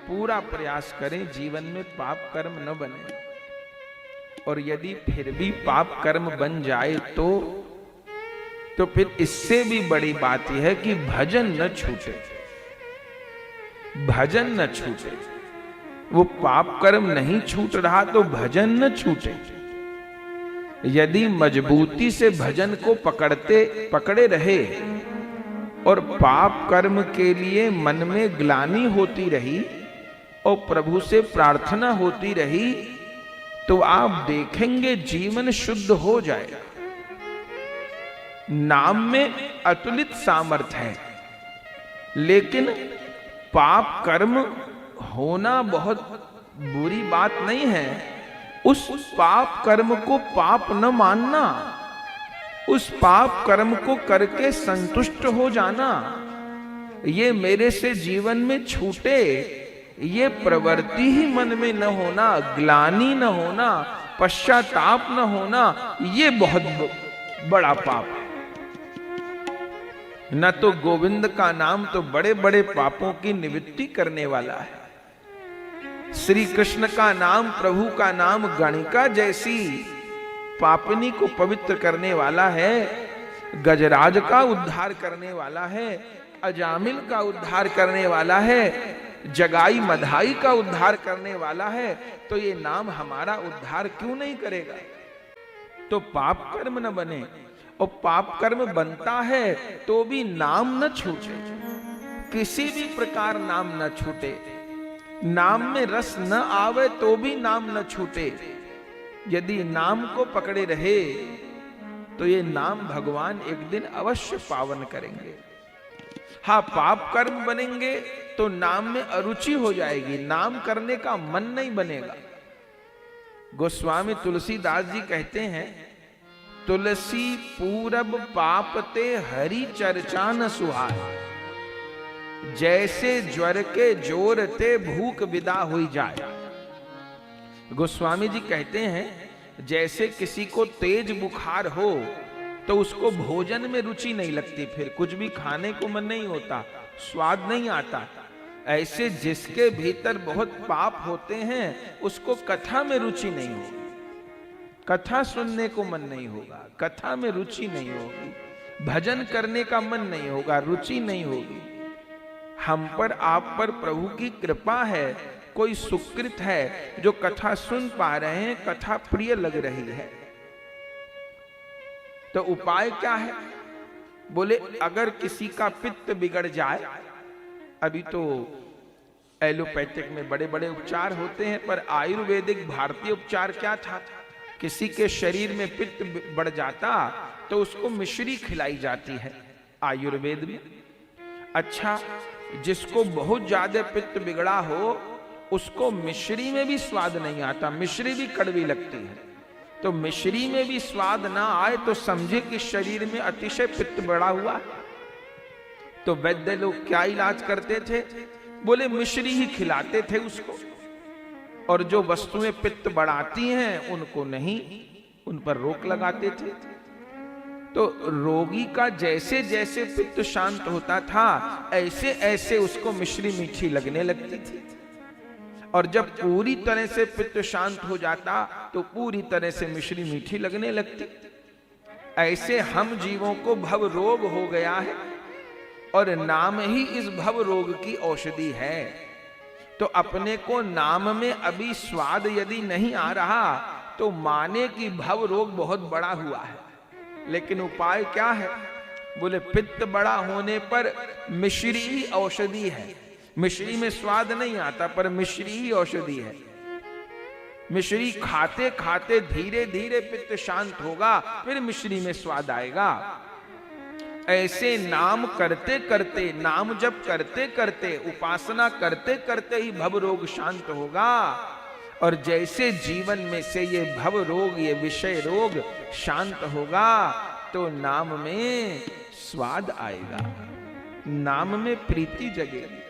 पूरा प्रयास करें जीवन में पाप कर्म न बने। और यदि फिर भी पाप कर्म बन जाए तो फिर इससे भी बड़ी बात यह है कि भजन न छूटे, भजन न छूटे। वो पाप कर्म नहीं छूट रहा तो भजन न छूटे। यदि मजबूती से भजन को पकड़े रहे और पाप कर्म के लिए मन में ग्लानि होती रही और प्रभु से प्रार्थना होती रही, तो आप देखेंगे जीवन शुद्ध हो जाएगा। नाम में अतुलित सामर्थ्य है, लेकिन पाप कर्म होना बहुत बुरी बात नहीं है। उस पाप कर्म को पाप न मानना, उस पाप कर्म को करके संतुष्ट हो जाना, ये मेरे से जीवन में छूटे, ये प्रवृत्ति ही मन में न होना, ग्लानि न होना, पश्चाताप न होना, ये बहुत बड़ा पाप है। न तो गोविंद का नाम तो बड़े बड़े पापों की निवृत्ति करने वाला है। श्री कृष्ण का नाम, प्रभु का नाम गणिका जैसी पापनी को पवित्र करने वाला है, गजराज का उद्धार करने वाला है, अजामिल का उद्धार करने वाला है, जगाई मधाई का उद्धार करने वाला है। तो ये नाम हमारा उद्धार क्यों नहीं करेगा? तो पाप कर्म न बने, और पाप कर्म बनता है तो भी नाम न छूटे, किसी भी प्रकार नाम न छूटे। नाम में रस न आवे तो भी नाम न छूटे। यदि नाम को पकड़े रहे तो ये नाम भगवान एक दिन अवश्य पावन करेंगे। हाँ, पाप कर्म बनेंगे तो नाम में अरुचि हो जाएगी, नाम करने का मन नहीं बनेगा। गोस्वामी तुलसीदास जी कहते हैं, तुलसी पूरब पापते हरि चर्चा न सुहाए, जैसे ज्वर के जोर ते भूख विदा हुई जाए। गोस्वामी जी कहते हैं, जैसे किसी को तेज बुखार हो तो उसको भोजन में रुचि नहीं लगती, फिर कुछ भी खाने को मन नहीं होता, स्वाद नहीं आता। ऐसे जिसके भीतर बहुत पाप होते हैं उसको कथा में रुचि नहीं होगी, कथा सुनने को मन नहीं होगा, कथा में रुचि नहीं होगी, भजन करने का मन नहीं होगा, रुचि नहीं होगी। हम पर, आप पर प्रभु की कृपा है, कोई सुकृत है जो कथा सुन पा रहे हैं, कथा प्रिय लग रही है। तो उपाय क्या है? बोले, अगर किसी का पित्त बिगड़ जाए, अभी तो एलोपैथिक में बड़े बड़े उपचार होते हैं, पर आयुर्वेदिक भारतीय उपचार क्या था? किसी के शरीर में पित्त बढ़ जाता तो उसको मिश्री खिलाई जाती है आयुर्वेद में। अच्छा, जिसको बहुत ज्यादा पित्त बिगड़ा हो उसको मिश्री में भी स्वाद नहीं आता, मिश्री भी कड़वी लगती है। तो मिश्री में भी स्वाद ना आए तो समझे कि शरीर में अतिशय पित्त बढ़ा हुआ है। तो वैद्य लोग क्या इलाज करते थे? बोले, मिश्री ही खिलाते थे उसको, और जो वस्तुएं पित्त बढ़ाती हैं उनको नहीं, उन पर रोक लगाते थे। तो रोगी का जैसे जैसे पित्त शांत होता था ऐसे ऐसे उसको मिश्री मीठी लगने लगती थी, और जब पूरी तरह से पित्त शांत हो जाता तो पूरी तरह से मिश्री मीठी लगने लगती। ऐसे हम जीवों को भव रोग हो गया है, और नाम ही इस भव रोग की औषधि है। तो अपने को नाम में अभी स्वाद यदि नहीं आ रहा तो माने कि भव रोग बहुत बड़ा हुआ है। लेकिन उपाय क्या है? बोले, पित्त बड़ा होने पर मिश्री ही औषधि है। मिश्री में स्वाद नहीं आता, पर मिश्री ही औषधि है। मिश्री खाते खाते धीरे धीरे पित्त शांत होगा, फिर मिश्री में स्वाद आएगा। ऐसे नाम करते करते, नाम जप करते करते, उपासना करते करते ही भव रोग शांत होगा। और जैसे जीवन में से ये भव रोग, ये विषय रोग शांत होगा तो नाम में स्वाद आएगा, नाम में प्रीति जगेगी।